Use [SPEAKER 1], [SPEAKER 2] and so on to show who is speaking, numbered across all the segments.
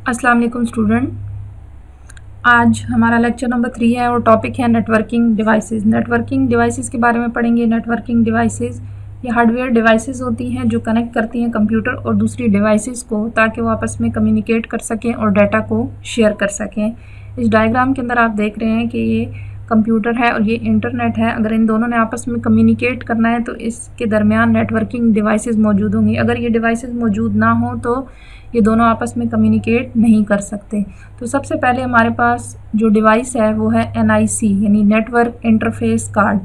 [SPEAKER 1] अस्सलाम वालेकुम स्टूडेंट। आज हमारा लेक्चर नंबर 3 है और टॉपिक है नेटवर्किंग डिवाइसेस। नेटवर्किंग डिवाइसेस के बारे में पढ़ेंगे। नेटवर्किंग डिवाइसेस ये हार्डवेयर डिवाइसेस होती हैं जो कनेक्ट करती हैं कंप्यूटर और दूसरी डिवाइसेस को, ताकि वो आपस में कम्युनिकेट कर सकें और डाटा को शेयर कर सकें। इस डायग्राम के अंदर आप देख रहे हैं कि ये कंप्यूटर है और ये इंटरनेट है। अगर इन दोनों ने आपस में कम्युनिकेट करना है तो इसके दरमियान नेटवर्किंग डिवाइसेस मौजूद होंगी। अगर ये डिवाइसेस मौजूद ना हो तो ये दोनों आपस में कम्युनिकेट नहीं कर सकते। तो सबसे पहले हमारे पास जो डिवाइस है वो है NIC यानी नेटवर्क इंटरफेस कार्ड।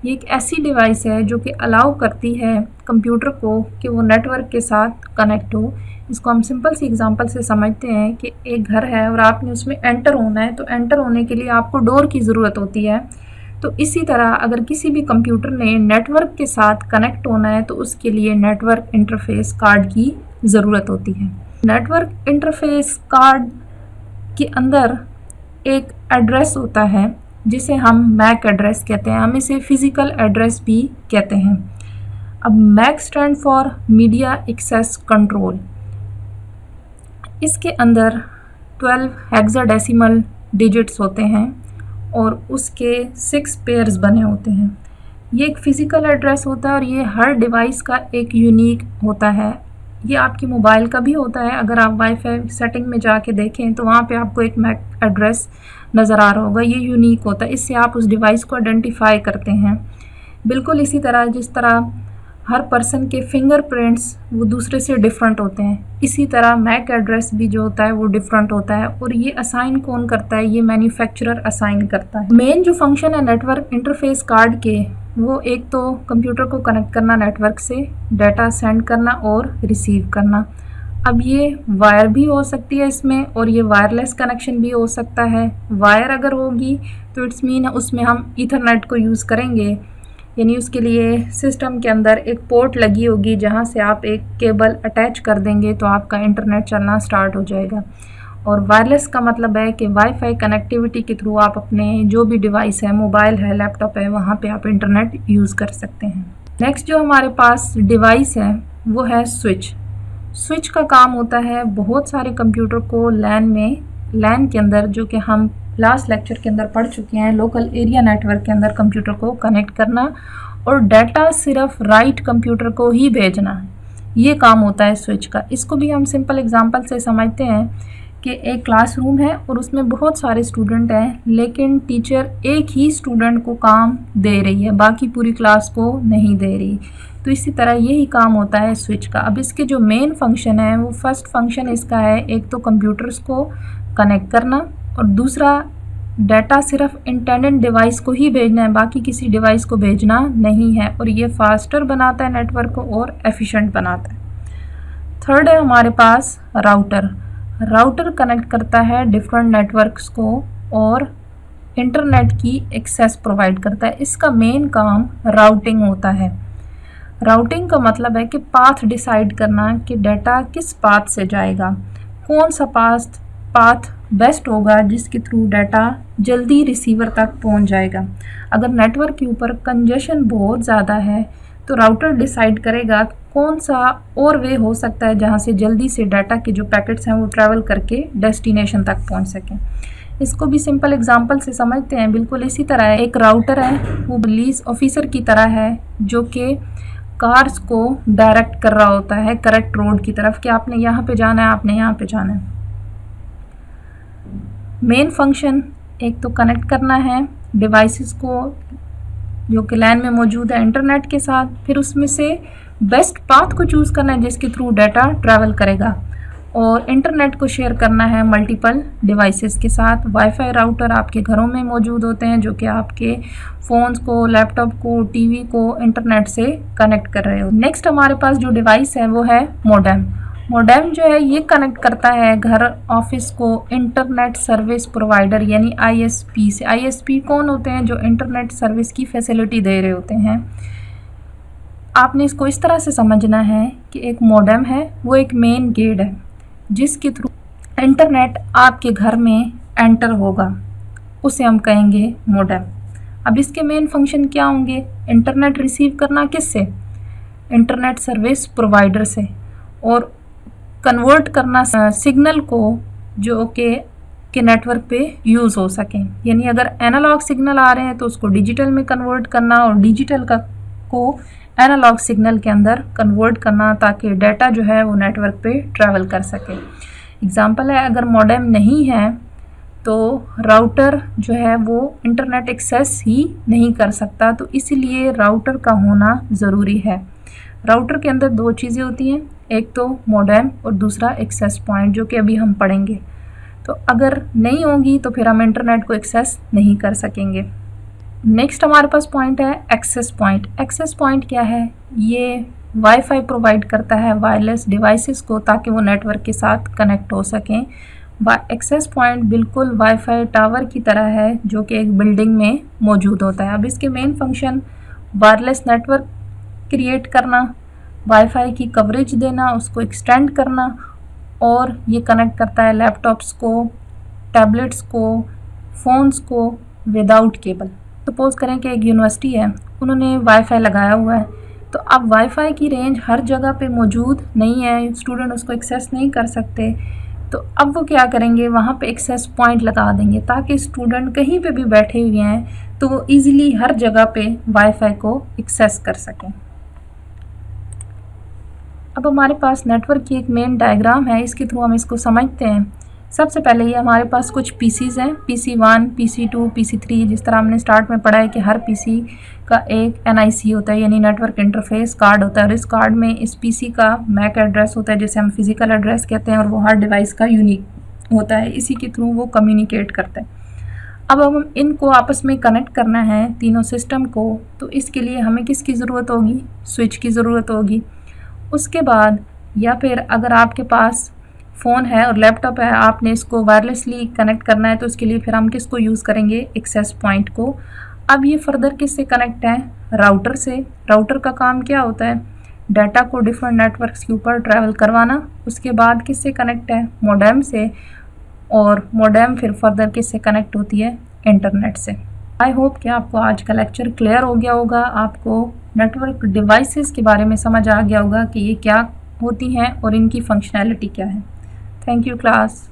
[SPEAKER 1] ये एक ऐसी डिवाइस है जो कि अलाउ करती है कंप्यूटर को कि वो नेटवर्क के साथ कनेक्ट हो। इसको हम सिंपल सी एग्जांपल से समझते हैं कि एक घर है और आपने उसमें एंटर होना है, तो एंटर होने के लिए आपको डोर की ज़रूरत होती है। तो इसी तरह अगर किसी भी कंप्यूटर ने नेटवर्क के साथ कनेक्ट होना है तो उसके लिए नेटवर्क इंटरफेस कार्ड की ज़रूरत होती है। नेटवर्क इंटरफेस कार्ड के अंदर एक एड्रेस होता है जिसे हम मैक एड्रेस कहते हैं। हम इसे फिज़िकल एड्रेस भी कहते हैं। अब MAC stand for media access control. इसके अंदर 12 हेक्साडेसिमल डिजिट्स होते हैं और उसके 6 पेयर्स बने होते हैं। ये एक फ़िज़िकल एड्रेस होता है और ये हर डिवाइस का एक यूनिक होता है। ये आपकी मोबाइल का भी होता है। अगर आप वाईफाई सेटिंग में जाके देखें तो वहाँ पे आपको एक मैक एड्रेस नज़र आ रहा होगा। ये यूनिक होता है, इससे आप उस डिवाइस को आइडेंटिफाई करते हैं। बिल्कुल इसी तरह जिस तरह हर पर्सन के फिंगरप्रिंट्स वो दूसरे से डिफरेंट होते हैं, इसी तरह मैक एड्रेस भी जो होता है वो डिफरेंट होता है। और ये असाइन कौन करता है? ये मैन्युफैक्चरर असाइन करता है। मेन जो फंक्शन है नेटवर्क इंटरफेस कार्ड के, वो एक तो कंप्यूटर को कनेक्ट करना नेटवर्क से, डाटा सेंड करना और रिसीव करना। अब ये वायर भी हो सकती है इसमें और ये वायरलेस कनेक्शन भी हो सकता है। वायर अगर होगी तो इट्स मीन उसमें हम ईथरनेट को यूज़ करेंगे, यानी उसके लिए सिस्टम के अंदर एक पोर्ट लगी होगी जहाँ से आप एक केबल अटैच कर देंगे तो आपका इंटरनेट चलना स्टार्ट हो जाएगा। और वायरलेस का मतलब है कि वाईफाई कनेक्टिविटी के थ्रू आप अपने जो भी डिवाइस है, मोबाइल है, लैपटॉप है, वहाँ पे आप इंटरनेट यूज़ कर सकते हैं। नेक्स्ट जो हमारे पास डिवाइस है वो है स्विच। स्विच का काम होता है बहुत सारे कंप्यूटर को लैन के अंदर, जो कि हम लास्ट लेक्चर के अंदर पढ़ चुके हैं, लोकल एरिया नेटवर्क के अंदर कंप्यूटर को कनेक्ट करना और डाटा सिर्फ राइट कंप्यूटर को ही भेजना। ये काम होता है स्विच का। इसको भी हम सिंपल एग्जांपल से समझते हैं कि एक क्लासरूम है और उसमें बहुत सारे स्टूडेंट हैं, लेकिन टीचर एक ही स्टूडेंट को काम दे रही है, बाकी पूरी क्लास को नहीं दे रही। तो इसी तरह यही काम होता है स्विच का। अब इसके जो मेन फंक्शन है वो फर्स्ट फंक्शन इसका है, एक तो कंप्यूटर्स को कनेक्ट करना और दूसरा डाटा सिर्फ इंटरनेट डिवाइस को ही भेजना है, बाकी किसी डिवाइस को भेजना नहीं है। और ये फास्टर बनाता है नेटवर्क को और एफिशिएंट बनाता है। थर्ड है हमारे पास राउटर। राउटर कनेक्ट करता है डिफरेंट नेटवर्क्स को और इंटरनेट की एक्सेस प्रोवाइड करता है। इसका मेन काम राउटिंग होता है। राउटिंग का मतलब है कि पाथ डिसाइड करना कि डाटा किस पाथ से जाएगा, कौन सा पाथ बेस्ट होगा जिसके थ्रू डाटा जल्दी रिसीवर तक पहुंच जाएगा। अगर नेटवर्क के ऊपर कंजेशन बहुत ज़्यादा है तो राउटर डिसाइड करेगा कौन सा और वे हो सकता है जहां से जल्दी से डाटा के जो पैकेट्स हैं वो ट्रैवल करके डेस्टिनेशन तक पहुंच सकें। इसको भी सिंपल एग्जांपल से समझते हैं। बिल्कुल इसी तरह एक राउटर है, वो पुलिस ऑफिसर की तरह है जो कि कार्स को डायरेक्ट कर रहा होता है करेक्ट रोड की तरफ कि आपने यहाँ पे जाना है, आपने यहाँ पे जाना है। मेन फंक्शन एक तो कनेक्ट करना है डिवाइसेस को जो कि लैन में मौजूद है इंटरनेट के साथ, फिर उसमें से बेस्ट पाथ को चूज़ करना है जिसके थ्रू डाटा ट्रैवल करेगा, और इंटरनेट को शेयर करना है मल्टीपल डिवाइसेस के साथ। वाईफाई राउटर आपके घरों में मौजूद होते हैं जो कि आपके फ़ोन्स को, लैपटॉप को, टीवी को इंटरनेट से कनेक्ट कर रहे हो। नेक्स्ट हमारे पास जो डिवाइस है वो है मोडेम। मोडेम जो है ये कनेक्ट करता है घर, ऑफिस को इंटरनेट सर्विस प्रोवाइडर यानी ISP से। ISP कौन होते हैं? जो इंटरनेट सर्विस की फैसिलिटी दे रहे होते हैं। आपने इसको इस तरह से समझना है कि एक मोडेम है वो एक मेन गेट है जिसके थ्रू इंटरनेट आपके घर में एंटर होगा, उसे हम कहेंगे मोडेम। अब इसके मेन फंक्शन क्या होंगे? इंटरनेट रिसीव करना किससे? इंटरनेट सर्विस प्रोवाइडर से, और कन्वर्ट करना सिग्नल को जो कि नेटवर्क पे यूज़ हो सकें। यानी अगर एनालॉग सिग्नल आ रहे हैं तो उसको डिजिटल में कन्वर्ट करना और डिजिटल को एनालॉग सिग्नल के अंदर कन्वर्ट करना ताकि डाटा जो है वो नेटवर्क पे ट्रैवल कर सके। एग्जांपल है, अगर मॉडेम नहीं है तो राउटर जो है वो इंटरनेट एक्सेस ही नहीं कर सकता, तो इसलिए राउटर का होना ज़रूरी है। राउटर के अंदर दो चीज़ें होती हैं, एक तो मॉडेम और दूसरा एक्सेस पॉइंट, जो कि अभी हम पढ़ेंगे। तो अगर नहीं होंगी तो फिर हम इंटरनेट को एक्सेस नहीं कर सकेंगे। नेक्स्ट हमारे पास पॉइंट है एक्सेस पॉइंट। एक्सेस पॉइंट क्या है? ये वाईफाई प्रोवाइड करता है वायरलेस डिवाइसेस को ताकि वो नेटवर्क के साथ कनेक्ट हो सकें। एक्सेस पॉइंट बिल्कुल वाईफाई टावर की तरह है जो कि एक बिल्डिंग में मौजूद होता है। अब इसके main function wireless network create करना, वाईफाई की कवरेज देना, उसको एक्सटेंड करना, और ये कनेक्ट करता है लैपटॉप्स को, टैबलेट्स को, फ़ोन्स को विदाउट केबल। सपोज़ करें कि एक यूनिवर्सिटी है, उन्होंने वाईफाई लगाया हुआ है, तो अब वाईफाई की रेंज हर जगह पे मौजूद नहीं है, स्टूडेंट उसको एक्सेस नहीं कर सकते, तो अब वो क्या करेंगे, वहाँ पे एक्सेस पॉइंट लगा देंगे ताकि स्टूडेंट कहीं पे भी बैठे हुए हैं तो वो ईज़िली हर जगह पे वाईफाई को एक्सेस कर सकें। अब हमारे पास नेटवर्क की एक मेन डायग्राम है, इसके थ्रू हम इसको समझते हैं। सबसे पहले ये हमारे पास कुछ पीसीज़ हैं, PC1, PC2, PC3। जिस तरह हमने स्टार्ट में पढ़ा है कि हर पीसी का एक NIC होता है, यानी नेटवर्क इंटरफेस कार्ड होता है, और इस कार्ड में इस पीसी का मैक एड्रेस होता है जिसे हम फिजिकल एड्रेस कहते हैं, और वो हर डिवाइस का यूनिक होता है, इसी के थ्रू वो कम्युनिकेट करता है। अब हम इनको आपस में कनेक्ट करना है तीनों सिस्टम को, तो इसके लिए हमें किसकी ज़रूरत होगी? स्विच की ज़रूरत होगी। उसके बाद या फिर अगर आपके पास फ़ोन है और लैपटॉप है, आपने इसको वायरलेसली कनेक्ट करना है, तो उसके लिए फिर हम किसको यूज़ करेंगे? एक्सेस पॉइंट को। अब ये फर्दर किससे कनेक्ट है? राउटर से। राउटर का काम क्या होता है? डाटा को डिफरेंट नेटवर्क्स के ऊपर ट्रैवल करवाना। उसके बाद किससे कनेक्ट है? मॉडेम से, और मॉडेम फिर फर्दर किससे कनेक्ट होती है? इंटरनेट से। आई होप कि आपको आज का लेक्चर क्लियर हो गया होगा, आपको नेटवर्क डिवाइसेस के बारे में समझ आ गया होगा कि ये क्या होती हैं और इनकी फंक्शनैलिटी क्या है। Thank you class.